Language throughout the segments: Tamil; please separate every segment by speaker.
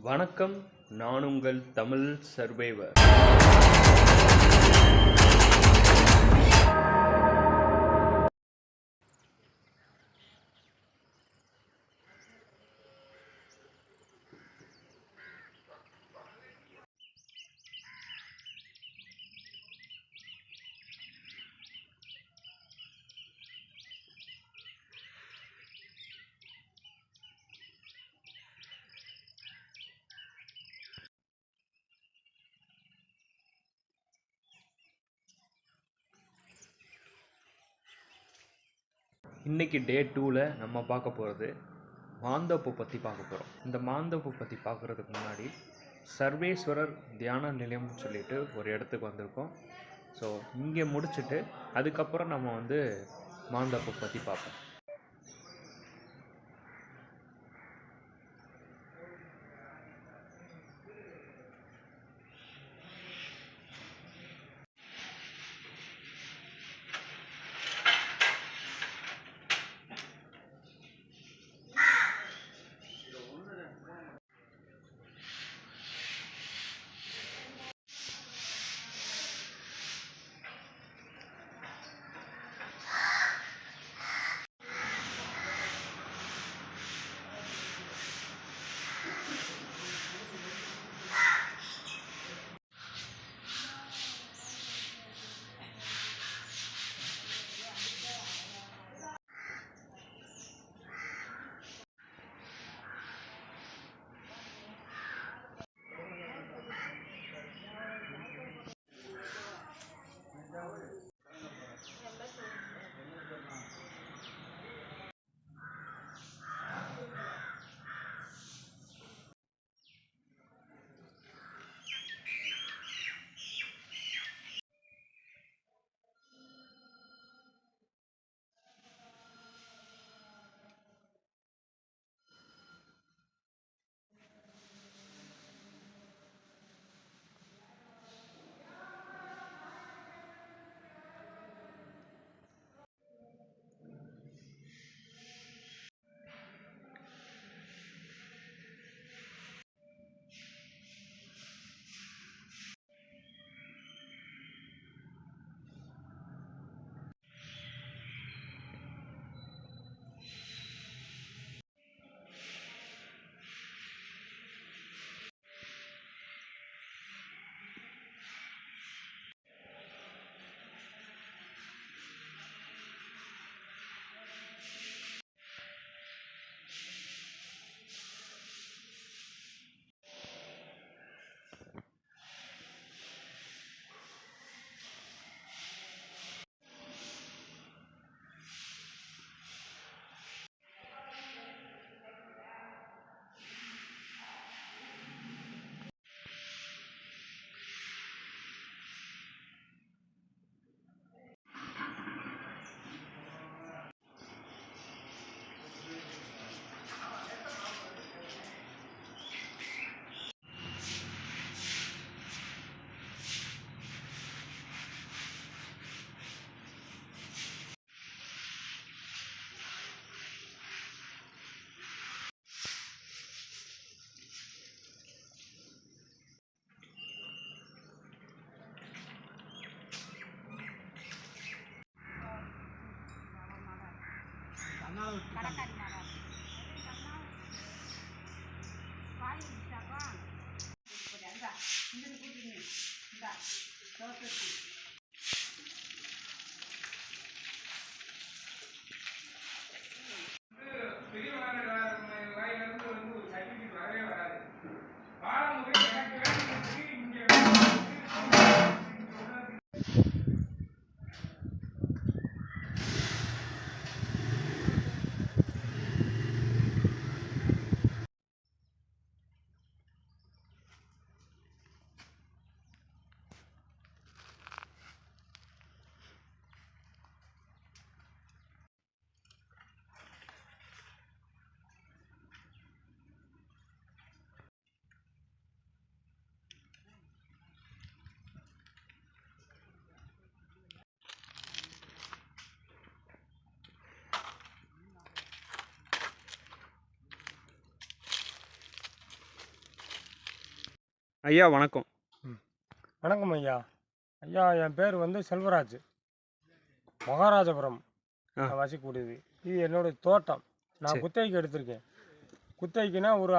Speaker 1: வணக்கம், நான் உங்கள் தமிழ் சர்வைவர். இன்றைக்கி டே 2ல் நம்ம பார்க்க போகிறது மாந்தோப்பு பற்றி பார்க்க போகிறோம். இந்த மாந்தோப்பு பற்றி பார்க்குறதுக்கு முன்னாடி சர்வேஸ்வரர் தியான நிலையம்னு சொல்லிட்டு ஒரு இடத்துக்கு வந்திருக்கோம். ஸோ இங்கே முடிச்சுட்டு அதுக்கப்புறம் நம்ம மாந்தோப்பு பற்றி பார்ப்போம். ஐயா வணக்கம்.
Speaker 2: வணக்கம் ஐயா. ஐயா என் பேர் வந்து செல்வராஜ், மகாராஜபுரம் வசிக்கூடியது. இது என்னுடைய தோட்டம். நான் குத்தகைக்கு எடுத்திருக்கேன். குத்தகைக்குன்னா ஒரு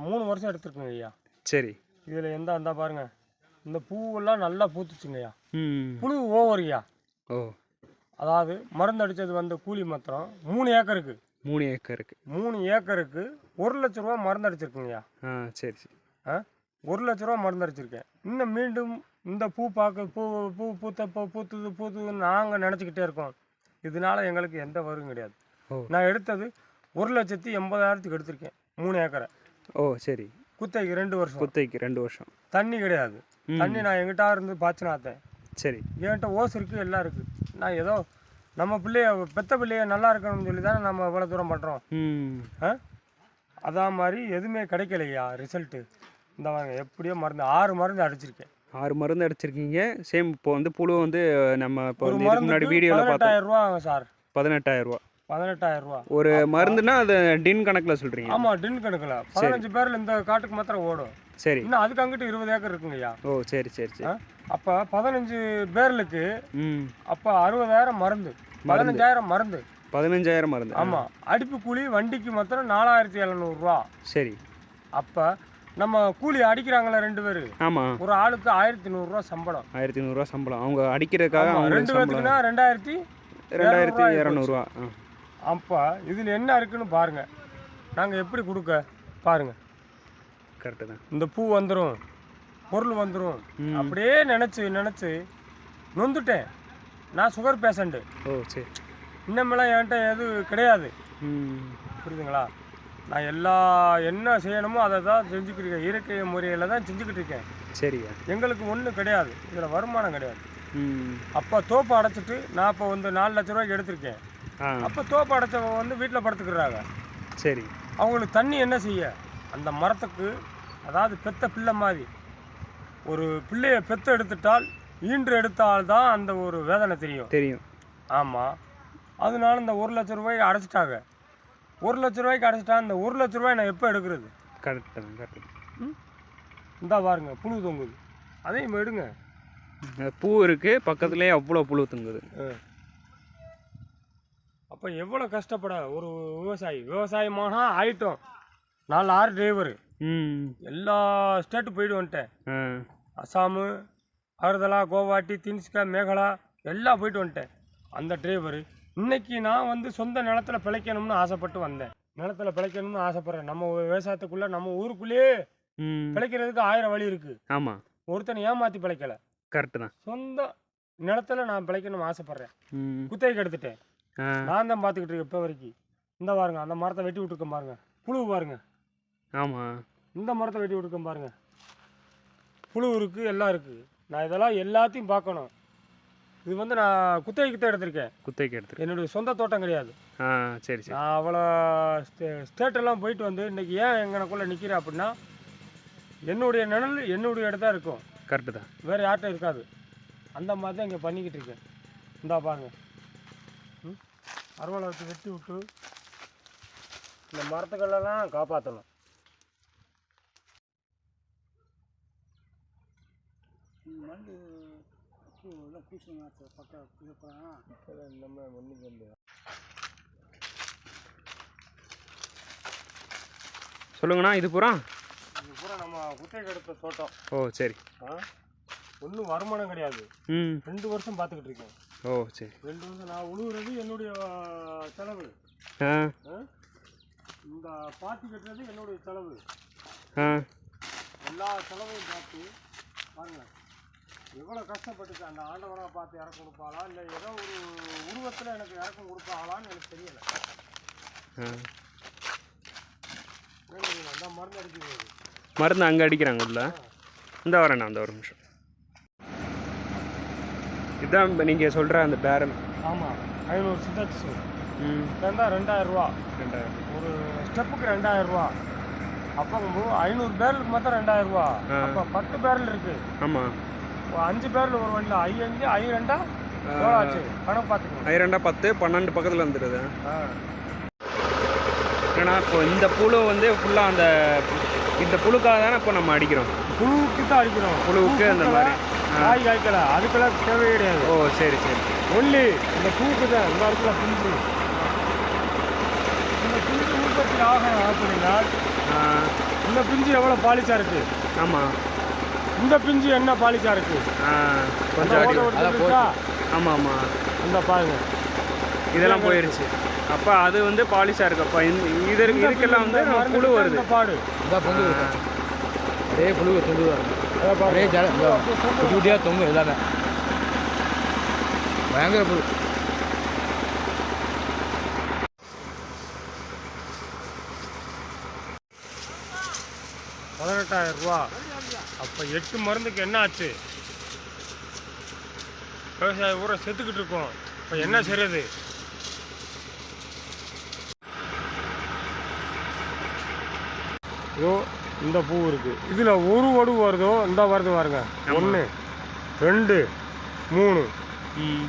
Speaker 2: 3 வருஷம் எடுத்திருக்கேங்க ஐயா.
Speaker 1: சரி.
Speaker 2: இதில் எந்த பாருங்க, இந்த பூவெல்லாம் நல்லா பூத்துச்சுங்க ஐயா. புழு ஓவருங்கய்யா. ஓ, அதாவது மருந்து அடித்தது வந்து கூலி மாத்திரம் 3 ஏக்கருக்கு.
Speaker 1: 3 ஏக்கருக்கு
Speaker 2: 3 ஏக்கருக்கு 1 லட்ச ரூபா மருந்து அடிச்சிருக்குங்கய்யா.
Speaker 1: சரி சரி.
Speaker 2: 1 லட்ச ரூபா மருந்து அடிச்சிருக்கேன். இன்னும் மீண்டும் இந்த பூ பார்க்க பூ பூத்துதுன்னு நாங்கள் நினச்சிக்கிட்டே இருக்கோம். இதனால எங்களுக்கு எந்த வருவும் கிடையாது. நான் எடுத்தது 1,80,000க்கு எடுத்திருக்கேன் 3 ஏக்கரை. ஓ சரி. குத்தகைக்கு 2 வருஷம். குத்தகைக்கு 2 வருஷம். தண்ணி கிடையாது. தண்ணி நான் எங்கிட்ட இருந்து பாய்ச்சினாத்தேன். சரி. என்கிட்ட ஓஸ் இருக்குது, எல்லாம் இருக்குது. நான் ஏதோ நம்ம பிள்ளைய பெத்த பிள்ளைய நல்லா இருக்கணும்னு சொல்லி தானே நம்ம இவ்வளோ தூரம் பண்ணுறோம். அதான் மாதிரி எதுவுமே கிடைக்கலையா ரிசல்ட்டு. இந்த வாங்க எப்படியோ மருந்து 6 மருந்து அடிச்சிருக்கேன்.
Speaker 1: 6 மருந்து அடிச்சிருக்கீங்க. சேம் இப்போ வந்து புழு வந்து நம்ம இப்போ முன்னாடி வீடியோவில்
Speaker 2: 18,000 ரூபா ஆகும் சார்.
Speaker 1: 18,000 ரூபா.
Speaker 2: 18,000 ரூபா
Speaker 1: ஒரு மருந்துனா அது டின் கணக்கில் சொல்கிறீங்க?
Speaker 2: ஆமாம், டின் கணக்கில் 15 பேரில் இந்த காட்டுக்கு மாத்திரம் ஓடும்.
Speaker 1: சரி.
Speaker 2: இன்னும் அதுக்கு அங்கிட்டு 20 ஏக்கர் இருக்குங்கய்யா.
Speaker 1: ஓ சரி சரி சரி.
Speaker 2: அப்போ 15 பேர்களுக்கு அப்போ 60,000 மருந்து, 15,000 மருந்து.
Speaker 1: 15,000 மருந்து.
Speaker 2: ஆமாம். அடிப்பு கூலி வண்டிக்கு மாத்திரம் 4,700 ரூபா.
Speaker 1: சரி.
Speaker 2: அப்போ நம்ம கூலி அடிக்கிறாங்களா 2 பேர்.
Speaker 1: ஆமாம்.
Speaker 2: ஒரு ஆளுக்கு 1,500 ரூபா சம்பளம்.
Speaker 1: 1,500 ரூபா சம்பளம். அவங்க அடிக்கிறதுக்காக
Speaker 2: 2 பேருக்குன்னா
Speaker 1: 2,200 ரூபா.
Speaker 2: அப்போ இதில் என்ன இருக்குன்னு பாருங்க. நாங்கள் எப்படி கொடுக்க பாருங்க.
Speaker 1: கரெக்டு தான்.
Speaker 2: இந்த பூ வந்துடும், பொருள் வந்துடும் அப்படியே நினச்சி நொந்துட்டேன். நான் சுகர் பேஷண்ட்டு. ஓ சரி. இன்னமெல்லாம் என்கிட்ட எதுவும் கிடையாது. புரியுதுங்களா? நான் என்ன செய்யணுமோ அதை தான் செஞ்சுக்கிட்டு இருக்கேன். இயற்கை முறையில் தான் செஞ்சுக்கிட்டு இருக்கேன். சரிங்க. எங்களுக்கு ஒன்றும் கிடையாது, இதில் வருமானம் கிடையாது. அப்போ தோப்பு அடைச்சிட்டு நான் இப்போ வந்து 4 லட்ச ரூபாய்க்கு எடுத்திருக்கேன். அப்போ தோப்பு அடைச்சவங்க வந்து வீட்டில் படுத்துக்கிறாங்க. சரி. அவங்களுக்கு தண்ணி என்ன செய்ய? அந்த மரத்துக்கு, அதாவது பெத்த பிள்ளை மாதிரி ஒரு பிள்ளையை பெற்று எடுத்துட்டால் ஈன்று எடுத்தால்தான் அந்த ஒரு வேதனை தெரியும். ஆமாம். அதனால இந்த 1 லட்ச ரூபாய்க்கு அடைச்சிட்டாங்க. 1 லட்ச ரூபாய்க்கு அடைச்சிட்டா இந்த 1 லட்ச ரூபாய் நான் எப்போ எடுக்கிறது? கரெக்டு. இந்தா பாருங்க, புழு தொங்குது. அதையும் எடுங்க.
Speaker 1: பூ இருக்குது பக்கத்துலேயே, அவ்வளோ புழு தொங்குது.
Speaker 2: அப்போ எவ்வளோ கஷ்டப்பட ஒரு விவசாயமாக ஆயிட்டோம். 4-6 டிரைவரு எல்லா ஸ்டேட்டு போயிட்டு வந்துட்டேன். அசாமு, அகர்தலா, கோவாட்டி, தின்ஸ்கா, மேகலா எல்லாம் போயிட்டு வந்துட்டேன். அந்த டிரைவரு இன்னைக்கு நான் வந்து சொந்த நிலத்தில் பிழைக்கணும்னு ஆசைப்பட்டு வந்தேன். நிலத்தில் பிழைக்கணும்னு ஆசைப்பட்றேன். நம்ம விவசாயத்துக்குள்ளே நம்ம ஊருக்குள்ளேயே பிழைக்கிறதுக்கு 1000 வழி இருக்குது. ஆமாம். ஒருத்தனை ஏமாற்றி பிழைக்கலை. கரெக்டு தான். சொந்த நிலத்தில் நான் பிழைக்கணும்னு ஆசைப்பட்றேன். குத்தகைக்கு எடுத்துட்டேன். நான் தான் பார்த்துக்கிட்டு இருக்கேன் இப்போ வரைக்கும். இந்த பாருங்க, அந்த மரத்தை வெட்டி விட்டுருக்கேன் பாருங்க, புழு பாருங்க. ஆமாம். இந்த மரத்தை வெட்டி விட்டுருக்கேன் பாருங்க, புழு இருக்குது, எல்லாம் இருக்குது. நான் இதெல்லாம் எல்லாத்தையும் பார்க்கணும். இது வந்து நான் குத்தகைக்கு தான் எடுத்திருக்கேன். என்னுடைய சொந்த தோட்டம் கிடையாது. சரி சரி. நான் அவ்வளோ ஸ்டேட்டெல்லாம் போயிட்டு வந்து இன்றைக்கி ஏன் எங்கனக்குள்ளே நிற்கிறேன் அப்படின்னா, என்னுடைய நிழல் என்னுடைய இடத்தான் இருக்கும். கரெக்டு தான். வேறு யார்கிட்ட இருக்காது. அந்த மாதிரி தான் இங்கே பண்ணிக்கிட்டு இருக்கேன். இந்தா பாருங்க, அறுவலை வச்சு வெட்டி விட்டு இந்த மரத்துக்களெல்லாம் காப்பாற்றணும்.
Speaker 1: சொல்லுங்கண்ணா. இது பூரா
Speaker 2: நம்ம குத்தகைக்கு எடுத்த தோட்டம்.
Speaker 1: ஓ சரி.
Speaker 2: ஒன்றும் வருமானம் கிடையாது. 2 வருஷம் பார்த்துக்கிட்டு இருக்கேன். ஓ சரி. 2 வருஷம் நான் உழுவுறது என்னுடைய செலவு. இந்த பாத்தி கட்டுறது என்னுடைய செலவு. எல்லா செலவையும் பார்த்து பாருங்க எவ்வளோ கஷ்டப்பட்டுச்சு. அந்த ஆண்டவனாக பார்த்து இறக்கம் கொடுப்பாளா இல்லை ஏதோ ஒரு உருவத்தில் எனக்கு இறக்கம் கொடுப்பாங்களான்னு எனக்கு தெரியலை. அந்த மருந்து அடிக்கிறது,
Speaker 1: மருந்து அங்கே அடிக்கிறாங்க உள்ள. இந்த வரேண்ணா, அந்த ஒரு நிமிஷம். இதுதான் இப்போ நீங்கள் சொல்கிற அந்த பேரல்.
Speaker 2: ஆமாம். 500 சிதாச்சு இருந்தால் 2,000 ரூபா. 2000 ஒரு ஸ்டெப்புக்கு 2,000 ரூபா. அப்போ 500 பேரலுக்கு மொத்தம் 2,000 ரூபா. அப்போ 10 பேரல் இருக்குது. ஆமாம். 5 பேரல் ஒரு வண்டியில் 5 2 எவ்வளோ ஆச்சு கணக்கு பார்த்துக்கணும்.
Speaker 1: 2 10 12 பக்கத்தில் வந்துடுது. ஏன்னா இப்போ இந்த புழு வந்து ஃபுல்லாக அந்த இந்த புழுக்காக தானே இப்போ நம்ம அடிக்கிறோம்.
Speaker 2: புழுவுக்கு தான் அடிக்கிறோம்.
Speaker 1: புழுவுக்கு அந்த மாதிரி
Speaker 2: காய் காய்க்கல அதுக்கெல்லாம் தேவை கிடையாது.
Speaker 1: ஓ சரி சரி.
Speaker 2: ஒன்லி இந்த பூக்கு தான் இந்த இடத்துல பிஞ்சு. இந்த பிஞ்சு உற்பத்தி ஆகணும் அப்படின்னா இந்த பிஞ்சு எவ்வளோ பாலிச்சா இருக்கு.
Speaker 1: ஆமாம்.
Speaker 2: இந்த பிஞ்சு என்ன பாலிச்சா இருக்கு.
Speaker 1: கொஞ்சம்
Speaker 2: இருக்கா.
Speaker 1: ஆமாம் ஆமாம்.
Speaker 2: இந்த பாருங்க
Speaker 1: இதெல்லாம் போயிருச்சு. அப்போ அது வந்து பாலிஷாக இருக்குப்பா. இதுக்கெல்லாம் வந்து புழு வருது.
Speaker 2: பாடு
Speaker 3: அதே புழு தொங்கு அதே குட்டியாக தொங்கும் எல்லாமே பயங்கர புழு.
Speaker 2: 18,000 ரூபா. அப்போ 8 மருந்துக்கு என்ன ஆச்சு. விவசாய ஊரை செத்துக்கிட்டு இருக்கோம். இப்போ என்ன செய்யறது. இதோ இந்த பூ இருக்கு. இதில் ஒரு வடு வருதோ இந்த வருது பாருங்க. 1 2 3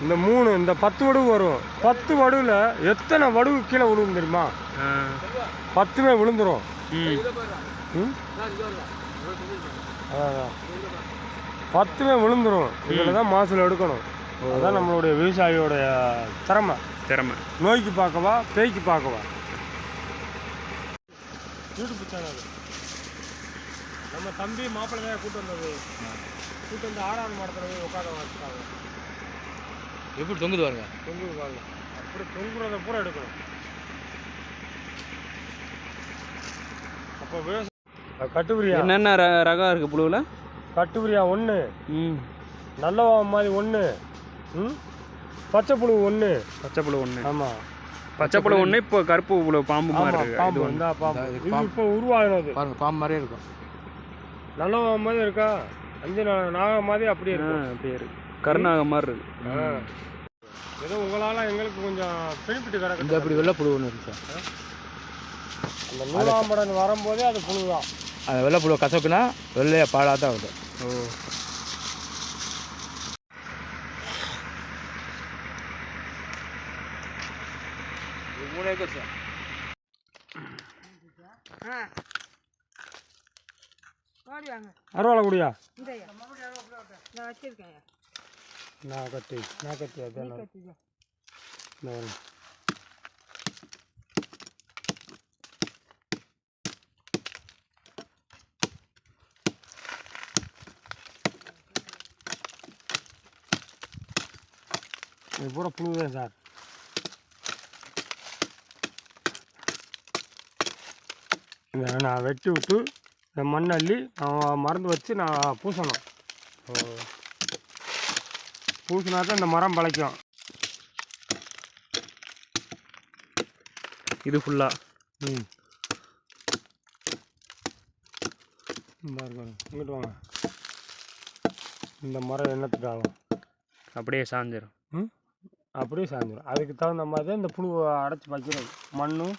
Speaker 2: இந்த 3 இந்த 10 வடு வரும். 10 வடுவில் எத்தனை வடுவு கீழே விழுவும் தெரியுமா. 10மே விழுந்துரும். அதான் 10மே விழுந்துரும். இதில் தான் மாசல் எடுக்கணும். அதுதான் நம்மளுடைய விவசாயியோடைய திறமை. நோய்க்கு பார்க்கவா பேய்க்கு பார்க்கவா. யூடியூப் சேனல் நம்ம தம்பி மாப்பிள்ளையாக கூட்டு வந்தது. கூட்டு வந்து 6வது மாடத்தில் போய் உட்கார வச்சுட்டாங்க.
Speaker 3: எப்படி தொங்குது பாருங்க.
Speaker 2: தொங்குது பாருங்க. அப்படி தொங்குறத பூரா எடுக்கணும். அப்போ விவசாயம் கட்டுவிரியா
Speaker 1: என்னென்ன ரகம் இருக்குது புழுவில்.
Speaker 2: கட்டுவிரியா 1 நல்லவா மாதிரி 1 பச்சை புழு 1.
Speaker 1: பச்சை புழு 1.
Speaker 2: ஆமாம்
Speaker 1: பச்சை புழு 1. இப்போ கருப்பு புழு பாம்பு மாதிரி இருக்கு.
Speaker 2: பாம்பு இந்த பாம்பு இது இப்போ உருவாகினது
Speaker 3: பாருங்க. பாம்பு மாதிரியே இருக்கும்.
Speaker 2: நல்லவா மாதிரி இருக்கா. 5 நாக மாதிரி அப்படியே இருக்கும்.
Speaker 1: அப்படியே இருக்கு. கருநாக மாதிரி இருக்கு.
Speaker 2: ஏதோ உங்களால் எங்களுக்கு கொஞ்சம் பெனிஃபிட்
Speaker 3: இந்த
Speaker 2: கிடக்கு.
Speaker 3: அப்படி வெள்ளை புழு ஒன்று இருக்கு சார்.
Speaker 2: அந்த நூலாம்படன் வரும்போதே அது புழு தான்.
Speaker 3: அந்த வெள்ளை புழு கசக்குனா வெள்ளையாக பாலாக தான் வருது.
Speaker 1: ஓ
Speaker 3: 3 ஏக்கர் சார்.
Speaker 2: அறுவாலை குடியா.
Speaker 4: நான் வச்சிருக்கேன்.
Speaker 2: நான் கட்டி அதான் இது பூரா புழுதான் சார். நான் வெட்டி விட்டு இந்த மண் அள்ளி நான் மருந்து வச்சு நான் பூசணும். பூசினா தான் இந்த மரம் பழைக்கும்.
Speaker 1: இது ஃபுல்லாக
Speaker 2: இங்கிட்டு வாங்க. இந்த மரம் என்னத்துக்கு ஆகும்.
Speaker 1: அப்படியே சாஞ்சிடும்.
Speaker 2: அப்படியே சாஞ்சிடும். அதுக்கு தகுந்த மாதிரி தான் இந்த புழுவை அடைச்சி வைக்கிறது. மண்ணும்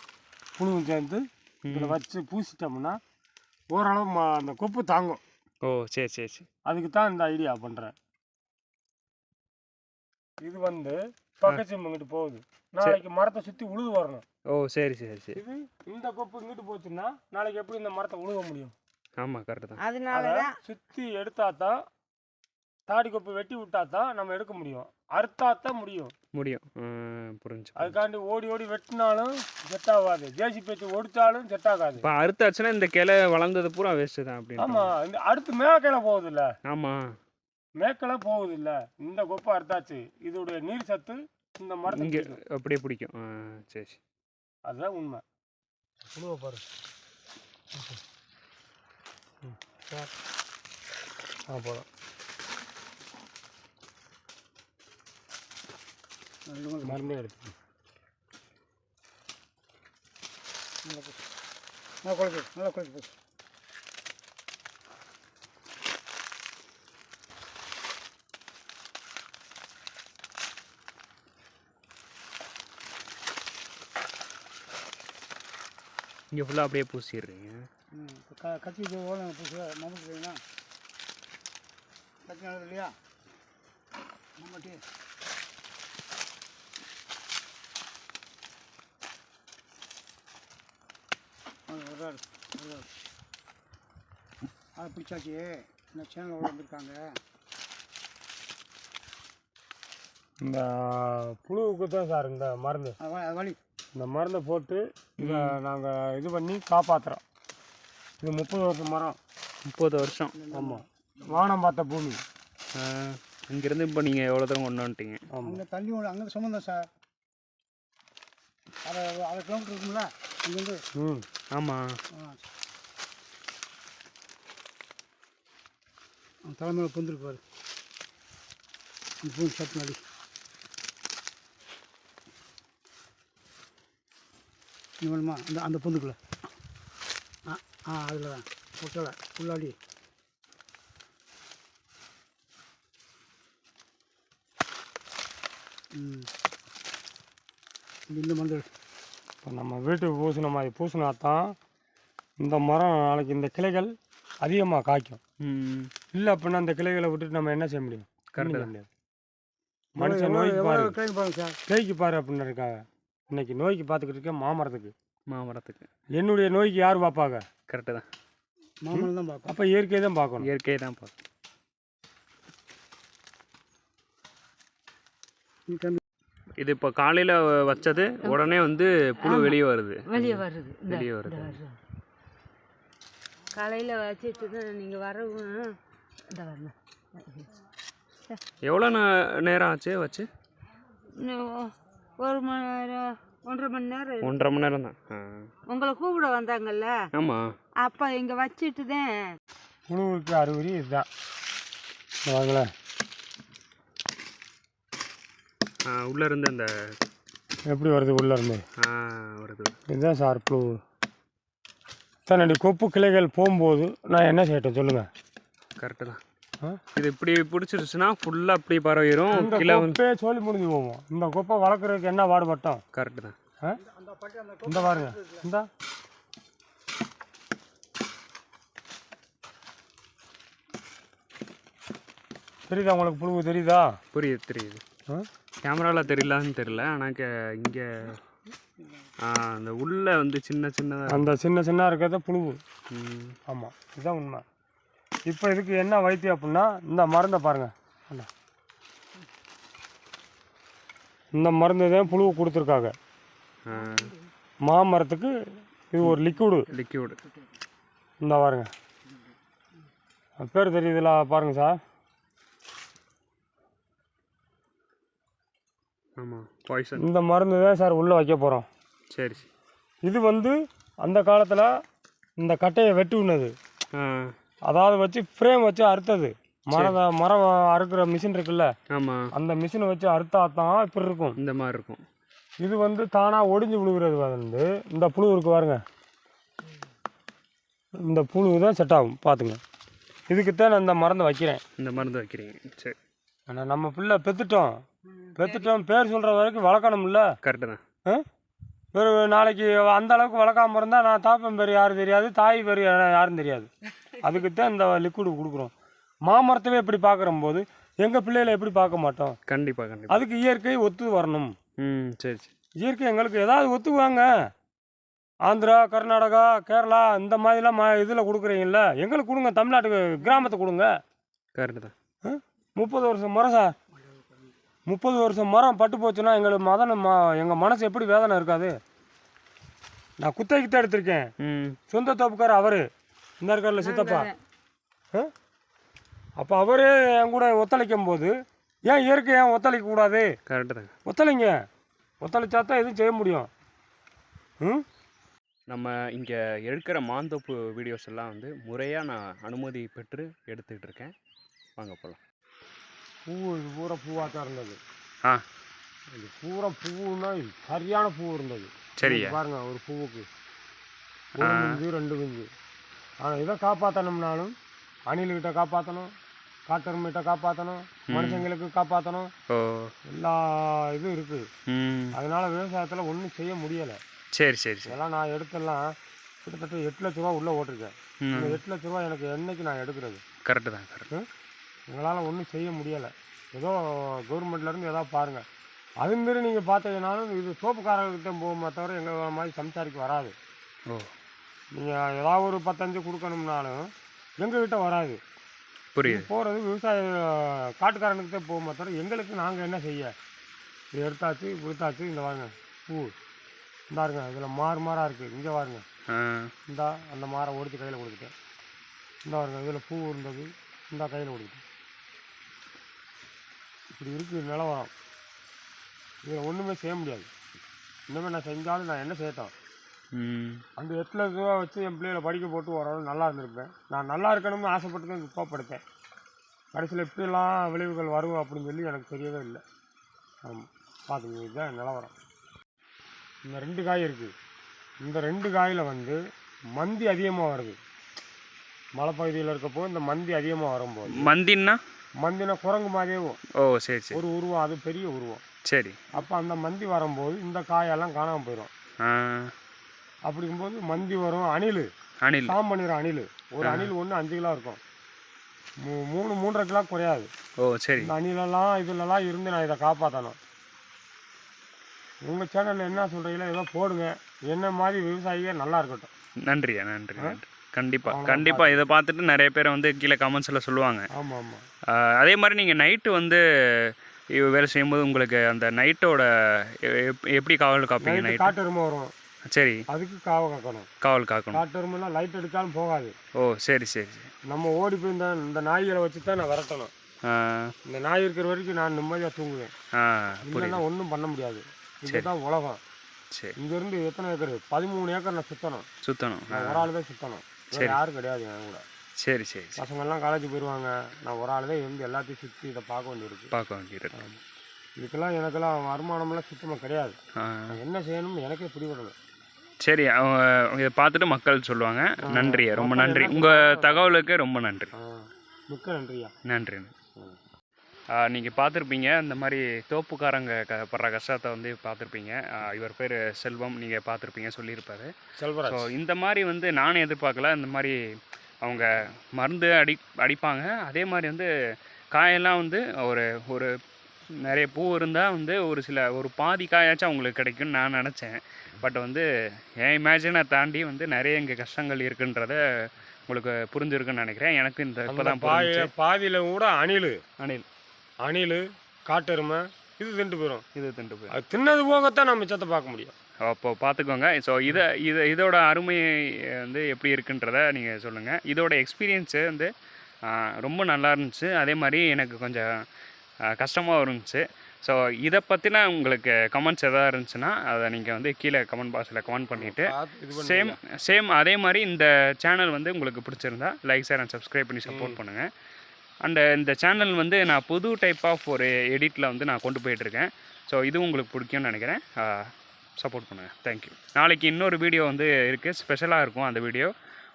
Speaker 2: புழுவும் சேர்ந்து இதில் வச்சு பூசிட்டோம்னா ஓரளவு அந்த கொப்பு தாங்கும்.
Speaker 1: ஓ சரி சரி சரி.
Speaker 2: அதுக்கு தான் இந்த ஐடியா பண்ணுறேன். இது வந்து பக்கச்சு இங்கிட்டு போகுது. நாளைக்கு மரத்தை சுற்றி உழுது வரணும்.
Speaker 1: ஓ சரி சரி சரி.
Speaker 2: இது இந்த கொப்பு இங்கிட்டு போச்சுன்னா நாளைக்கு எப்படி இந்த மரத்தை உழுக முடியும்.
Speaker 1: ஆமாம் கரெக்டு தான்.
Speaker 4: அதனால
Speaker 2: சுற்றி எடுத்தா தான் தாடி கொப்பு வெட்டி விட்டா தான் நம்ம எடுக்க முடியும். அறுத்தா தான் முடியும்.
Speaker 1: புரிஞ்சு.
Speaker 2: அதுக்காண்டி ஓடி ஓடி வெட்டினாலும் செட் ஆகாது. ஜேசி பேச்சு ஒடிச்சாலும் செட் ஆகாது.
Speaker 1: இப்போ அறுத்தாச்சுன்னா இந்த கிளை வளர்ந்தது பூரா வேஸ்ட்டு தான். அப்படின்னு
Speaker 2: ஆமாம். இந்த அடுத்து மேக்கில போகுது இல்லை.
Speaker 1: ஆமாம்
Speaker 2: மேக்கில போகுது இல்லை. இந்த கொப்பை அறுத்தாச்சு. இதோடைய நீர் சத்து இந்த மரத்தை
Speaker 1: இங்கே அப்படியே பிடிக்கும். சரி சரி.
Speaker 2: அதுதான் உண்மை. புழுவை பாரு. போதும். மருந்தே எடுத்து நல்லா குழப்பி போச்சு.
Speaker 1: இங்கே ஃபுல்லாக அப்படியே பூசிடுறீங்க.
Speaker 2: கட்சி பூசி மம்முட்டுறீங்கன்னா கட்சி நடக்குது இல்லையா. மம்மட்டி
Speaker 5: அதை பிடிச்சாச்சு. இந்த சேனல் வந்திருக்காங்க.
Speaker 2: இந்த புழுவுக்கு தான் சார் இந்த மருந்து.
Speaker 5: வழி
Speaker 2: இந்த மருந்தை போட்டு இதை நாங்கள் இது பண்ணி காப்பாற்றுறோம். இது 30 வருஷம் மரம்.
Speaker 3: 30 வருஷம்.
Speaker 2: ஆமாம், வானம் பார்த்த பூமி.
Speaker 3: இங்கேருந்து இப்போ நீங்கள் எவ்வளோ தூரம் கொண்டு வந்துட்டீங்க?
Speaker 2: ஆமாம்,
Speaker 5: அங்கே தள்ளி அங்கே சம்மந்தம் சார். அரை கிலோமீட்டர் இருக்குங்களா இங்கேருந்து?
Speaker 3: ஆமாம்.
Speaker 5: தலைமையில் பொந்துருக்கு பாரு. அந்த பூ சத்து நடி நீ வேணுமா? அந்த பொந்துக்குள்ள அதில் தான் ஒட்டலை உள்ளாடி. இந்த மருந்து
Speaker 2: இப்போ நம்ம வீட்டுக்கு பூசின மாதிரி பூசினா தான் இந்த மரம் நாளைக்கு இந்த கிளைகள் அதிகமாக காய்க்கும். இல்லை அப்படின்னா அந்த கிளைகளை விட்டுட்டு நம்ம என்ன செய்ய முடியும்? கரெக்டாக முடியாது. மனுஷன் நோய்க்கு பாரு, கிளைக்கு பாரு அப்படின்னு இருக்காங்க. இன்னைக்கு நோய்க்கு பார்த்துக்கிட்டு இருக்கேன் மாமரத்துக்கு. என்னுடைய நோய்க்கு யார் பார்ப்பாங்க?
Speaker 3: கரெக்டு தான்,
Speaker 5: மாமரம் தான் பார்க்கும்.
Speaker 2: அப்போ இயற்கையை தான் பார்க்கணும்.
Speaker 3: இயற்கையை தான் பார்க்கணும். இது இப்போ காலையில் வச்சது உடனே வந்து புழு வெளியே வருது.
Speaker 4: காலையில் வச்சுட்டு தான் நீங்கள் வரவும் இந்த வரணும்.
Speaker 3: எவ்வளோ நேரம் ஆச்சு வச்சு?
Speaker 4: இன்னும் 1 மணி நேரம் 1.5 மணி நேரம்.
Speaker 3: 1.5 மணி நேரம் தான்.
Speaker 4: உங்களை கூப்பிட வந்தாங்கல்ல,
Speaker 3: ஆமாம்.
Speaker 4: அப்போ இங்கே வச்சுட்டு தான்.
Speaker 2: புழுவுக்கு அறிகுறி இதுதான். வாங்களேன்,
Speaker 3: உள்ளே இருந்து அந்த
Speaker 2: எப்படி வருது உள்ளே இருந்து
Speaker 3: வருது.
Speaker 2: இதுதான் சார் புழு. தன்னுடைய கொப்பு கிளைகள் போகும்போது நான் என்ன செய்யட்டும் சொல்லுங்கள்?
Speaker 3: கரெக்டு தான். இது இப்படி பிடிச்சிருச்சுன்னா ஃபுல்லாக அப்படி பரவிடும்.
Speaker 2: இந்த கொப்பே சொல்லி முடிஞ்சு போவோம். இந்த கொப்பை வளர்க்குறதுக்கு என்ன பாடுபட்டோம்?
Speaker 3: கரெக்டு தான்.
Speaker 2: இந்த பாருங்க, இந்த தெரியுதா உங்களுக்கு? புழு தெரியுதா?
Speaker 3: தெரியுது. கேமராவில் தெரியலான்னு தெரியல. ஆனால் இங்கே அந்த உள்ளே வந்து சின்னதாக
Speaker 2: அந்த சின்ன இருக்கிறத புழு. ஆமாம், இதுதான் உண்மை. இப்போ இதுக்கு என்ன வைத்தியம் அப்படின்னா, இந்த மருந்தை பாருங்கள். இந்த மருந்து தான் புழு கொடுத்துருக்காங்க. மாமரத்துக்கு இது ஒரு லிக்விடு. இந்த பாருங்க, பேர் தெரியுதுல பாருங்க சார்.
Speaker 3: ஆமாம், பாய்சன்.
Speaker 2: இந்த மருந்து தான் சார் உள்ளே வைக்க போகிறோம்.
Speaker 3: சரி.
Speaker 2: இது வந்து அந்த காலத்தில் இந்த கட்டையை வெட்டி விடுனது, அதாவது வச்சு ஃப்ரேம் வச்சு அறுத்தது. மரம் அறுக்கிற மிஷின் இருக்குல்ல,
Speaker 3: ஆமாம்,
Speaker 2: அந்த மிஷினை வச்சு அறுத்தா தான் இப்படி இருக்கும்.
Speaker 3: இந்த மாதிரி இருக்கும்.
Speaker 2: இது வந்து தானாக ஒடிஞ்சு விழுகிறது வந்து இந்த புழு இருக்கு பாருங்க. இந்த புழு தான் செட் ஆகும் பார்த்துங்க. இதுக்குத்தான் நான் இந்த மருந்து வைக்கிறேன்.
Speaker 3: இந்த மருந்து வைக்கிறீங்க, சரி.
Speaker 2: ஆனால் நம்ம பிள்ளை பெற்றுட்டோம் பேர் சொல்கிற வரைக்கும் வளர்க்கணும்ல.
Speaker 3: கரெக்டு தான்.
Speaker 2: ஒரு நாளைக்கு அந்த அளவுக்கு வளர்க்காம இருந்தால் நான் தாப்பன் பேர் யாரும் தெரியாது, தாய் பேர் யாரும் தெரியாது. அதுக்குத்தான் இந்த லிக்விடு கொடுக்குறோம். மாமரத்தவே எப்படி பார்க்குற போது எங்கள் பிள்ளைகளை எப்படி பார்க்க மாட்டோம்?
Speaker 3: கண்டிப்பாக.
Speaker 2: அதுக்கு இயற்கை ஒத்து வரணும்.
Speaker 3: சரி.
Speaker 2: இயற்கை எங்களுக்கு ஏதாவது ஒத்துக்குவாங்க. ஆந்திரா, கர்நாடகா, கேரளா இந்த மாதிரிலாம் இதில் கொடுக்குறீங்கல்ல, எங்களுக்கு கொடுங்க. தமிழ்நாட்டுக்கு கிராமத்தை கொடுங்க.
Speaker 3: கரெக்டு தான்.
Speaker 2: 30 வருஷம் மரம் சார். 30 வருஷம் மரம் பட்டு போச்சுன்னா எங்களுக்கு எங்கள் மனசு எப்படி வேதனை இருக்காது? நான் குத்தகைக்கு எடுத்திருக்கேன். சொந்த தோப்புக்கார் அவர் இந்த இருக்கார்ல சித்தப்பா. அப்போ அவரே என் கூட ஒத்துழைக்கும் போது ஏன் இயற்கை ஏன் ஒத்துழைக்க கூடாது?
Speaker 3: கரெக்டு தான்.
Speaker 2: ஒத்துழைங்க. ஒத்துழைச்சா தான் எதுவும் செய்ய முடியும்.
Speaker 3: நம்ம இங்கே எடுக்கிற மாந்தோப்பு வீடியோஸ் எல்லாம் வந்து முறையாக நான் அனுமதி பெற்று எடுத்துக்கிட்டு இருக்கேன். வாங்க போகலாம்.
Speaker 2: இது பூரா பூவாக தான் இருந்தது. இது பூரா பூவுன்னா சரியான பூ இருந்தது.
Speaker 3: சரி
Speaker 2: பாருங்க, ஒரு பூவுக்கு 1 குஞ்சு 2 குஞ்சு. ஆனால் இதை காப்பாற்றணும்னாலும் அணில்கிட்ட காப்பாற்றணும், காட்டெருமைகிட்ட காப்பாற்றணும், மனுஷங்களுக்கு காப்பாற்றணும். எல்லா இதுவும் இருக்குது. அதனால விவசாயத்தில் ஒன்றும் செய்ய முடியலை.
Speaker 3: சரி.
Speaker 2: இதெல்லாம் நான் எடுத்தெல்லாம் கிட்டத்தட்ட 8 லட்ச ரூபா உள்ளே ஓட்டிருக்கேன். இந்த 8 லட்ச ரூபா எனக்கு என்னைக்கு நான் எடுக்கிறது?
Speaker 3: கரெக்டு தான்.
Speaker 2: எங்களால் ஒன்றும் செய்ய முடியலை. ஏதோ கவர்மெண்ட்லேருந்து ஏதாவது பாருங்கள். அதுமாரி நீங்கள் பார்த்தீங்கன்னாலும் இது தோப்புக்காரர்கிட்ட போகுமே தவிர எங்கள் மாதிரி சம்சாரிக்கு வராது. நீங்கள் ஏதாவது ஒரு 15 கொடுக்கணும்னாலும் எங்ககிட்ட வராது.
Speaker 3: புரியுது.
Speaker 2: போகிறது விவசாய காட்டுக்காரனுக்கு தான் போகுமே தவிர எங்களுக்கு நாங்கள் என்ன செய்ய. இது எடுத்தாச்சு கொடுத்தாச்சு. இந்த பாருங்க பூ இந்த பாருங்க, இதில் மாறாக இருக்குது. இங்கே பாருங்க, இந்தா அந்த மாரை ஒடிச்சு கையில் கொடுத்துட்டேன். இந்த பாருங்க, இதில் பூ இருந்தது, இந்த கையில் கொடுத்துட்டேன். இப்படி இருக்குது நிலவரம். இதில் ஒன்றுமே செய்ய முடியாது. இன்னுமே நான் செஞ்சாலும் நான் என்ன செய்யட்டோம். அந்த 8 லட்ச ரூபா வச்சு என் பிள்ளைகளை படிக்க போட்டு ஓரளவு நல்லா இருந்திருப்பேன். நான் நல்லா இருக்கணும்னு ஆசைப்பட்டு தான் துப்பாப்படுத்தேன். கடைசியில் இப்படிலாம் விளைவுகள் வரும் அப்படின்னு சொல்லி எனக்கு தெரியவே இல்லை. ஆமாம், பார்த்துங்க, இதுதான் நிலவரம். இந்த 2 காய் இருக்குது. இந்த 2 காயில் வந்து மந்தி அதிகமாக வருது. மலைப்பகுதியில் இருக்கப்போ இந்த மந்தி அதிகமாக வரும்போது, மந்தினா குரங்கு மாதிரியே
Speaker 3: சரி சரி
Speaker 2: ஒரு உருவம், அது பெரிய உருவம்.
Speaker 3: சரி.
Speaker 2: அப்போ அந்த மந்தி வரும்போது இந்த காயெல்லாம் காணாமல் போயிடும். அப்படிங்கும்போது மந்தி வரும். அணில் சாம் பண்ணிடும். அணில் ஒரு அணில் ஒன்று 5 கிலோ இருக்கும். 3-3.5 கிலோ குறையாது.
Speaker 3: சரி.
Speaker 2: இந்த அணிலெல்லாம் இதிலெல்லாம் இருந்து நான் இதை காப்பாற்றணும். உங்கள் சேனலில் என்ன சொல்கிறீங்களோ ஏதோ போடுங்க. என்ன மாதிரி விவசாயியே நல்லா இருக்கட்டும்.
Speaker 3: நன்றியா, நன்றி நன்றி. கண்டிப்பாக இதை பார்த்துட்டு நிறைய பேர் வந்து கீழே கமெண்ட்ஸில் சொல்லுவாங்க.
Speaker 2: ஆமாம் ஆமாம்.
Speaker 3: அதே மாதிரி நீங்கள் நைட்டு வந்து வேலை செய்யும்போது உங்களுக்கு அந்த நைட்டோட எப்படி காவல் காப்பீங்க? நைட்
Speaker 2: காட்டெருமை வரும்.
Speaker 3: சரி.
Speaker 2: அதுக்கு காக்கணும். காட்டெருமெல்லாம் லைட் அடித்தாலும் போகாது.
Speaker 3: சரி சரி சரி.
Speaker 2: நம்ம ஓடி போய் இந்த நாய்களை வச்சு தான் நான் விரட்டணும். இந்த நாய் இருக்கிற வரைக்கும் நான் நிம்மதியாக தூங்குவேன். இல்லைன்னா ஒன்றும் பண்ண முடியாது. இதுதான் உலகம்.
Speaker 3: சரி.
Speaker 2: இங்கேருந்து எத்தனை ஏக்கர்? 13 ஏக்கர் நான் சுற்றணும். நான் ஒரு ஆள் தான் சுற்றணும். யாரும் கிடையாது என் கூட.
Speaker 3: சரி சரி.
Speaker 2: பசங்கள்லாம் காலேஜ் போயிடுவாங்க. நான் ஒரு ஆள் தான் இருந்து எல்லாத்தையும் சுற்றி இதை பார்க்க வேண்டியிருக்கு. இதுக்கெல்லாம் எனக்கெல்லாம் வருமானமெல்லாம் சுத்தமாக கிடையாது. என்ன செய்யணும்னு எனக்கே பிடிபடலை.
Speaker 3: சரி, இதை பார்த்துட்டு மக்கள் சொல்லுவாங்க. நன்றியா, ரொம்ப நன்றி. உங்கள் தகவலுக்கு ரொம்ப நன்றி.
Speaker 2: மிக்க நன்றியா.
Speaker 3: நன்றி. நீங்கள் பார்த்துருப்பீங்க, இந்த மாதிரி தோப்புக்காரங்க படுற கஷ்டத்தை வந்து பார்த்துருப்பீங்க. இவர் பேர் செல்வம், நீங்கள் பார்த்துருப்பீங்க, சொல்லியிருப்பாரு.
Speaker 2: செல்வராஜ்.
Speaker 3: ஸோ இந்த மாதிரி வந்து நானும் எதிர்பார்க்கல. இந்த மாதிரி அவங்க மருந்து அடிப்பாங்க. அதே மாதிரி வந்து காயெல்லாம் வந்து ஒரு நிறைய பூ இருந்தால் வந்து ஒரு பாதி காயாச்சும் அவங்களுக்கு கிடைக்கும்னு நான் நினச்சேன். பட் வந்து என் இமேஜினை தாண்டி வந்து நிறைய இங்கே கஷ்டங்கள் இருக்குன்றத உங்களுக்கு புரிஞ்சிருக்குன்னு நினைக்கிறேன். எனக்கு இப்போ தான்
Speaker 2: பாதியில் கூட அணில் காட்டெருமை இது திண்டு போயிடும். அது தின்னது போகத்தான் நம்ம மிச்சத்தை பார்க்க முடியும்.
Speaker 3: அப்போ பார்த்துக்கோங்க. ஸோ இதோட அருமை வந்து எப்படி இருக்குன்றத நீங்கள் சொல்லுங்கள். இதோட எக்ஸ்பீரியன்ஸு வந்து ரொம்ப நல்லா இருந்துச்சு. அதே மாதிரி எனக்கு கொஞ்சம் கஷ்டமாக இருந்துச்சு. ஸோ இதை பற்றின உங்களுக்கு கமெண்ட்ஸ் எதாவது இருந்துச்சுன்னா அதை நீங்கள் வந்து கீழே கமெண்ட் பாக்ஸில் கமெண்ட் பண்ணிவிட்டு சேம் அதே மாதிரி இந்த சேனல் வந்து உங்களுக்கு பிடிச்சிருந்தா லைக், ஷேர் அண்ட் சப்ஸ்கிரைப் பண்ணி சப்போர்ட் பண்ணுங்கள். அண்ட் இந்த சேனல் வந்து நான் புது டைப் ஆஃப் ஒரு எடிட்டில் வந்து நான் கொண்டு போயிட்டுருக்கேன். ஸோ இது உங்களுக்கு பிடிக்கும்னு நினைக்கிறேன். சப்போர்ட் பண்ணுங்கள். தேங்க்யூ. நாளைக்கு இன்னொரு வீடியோ வந்து இருக்குது, ஸ்பெஷலாக இருக்கும். அந்த வீடியோ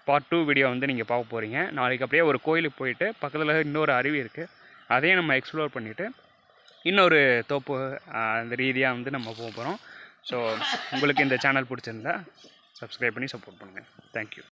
Speaker 3: பார்ட் 2 வீடியோ வந்து நீங்கள் பார்க்க போகிறீங்க. நாளைக்கு அப்படியே ஒரு கோயிலுக்கு போயிட்டு பக்கத்தில் இன்னொரு அருவி இருக்குது, அதையும் நம்ம எக்ஸ்ப்ளோர் பண்ணிவிட்டு இன்னொரு தோப்பு அந்த ரீதியாக வந்து நம்ம போக போகிறோம். ஸோ உங்களுக்கு இந்த சேனல் பிடிச்சிருந்தா சப்ஸ்கிரைப் பண்ணி சப்போர்ட் பண்ணுங்கள். தேங்க்யூ.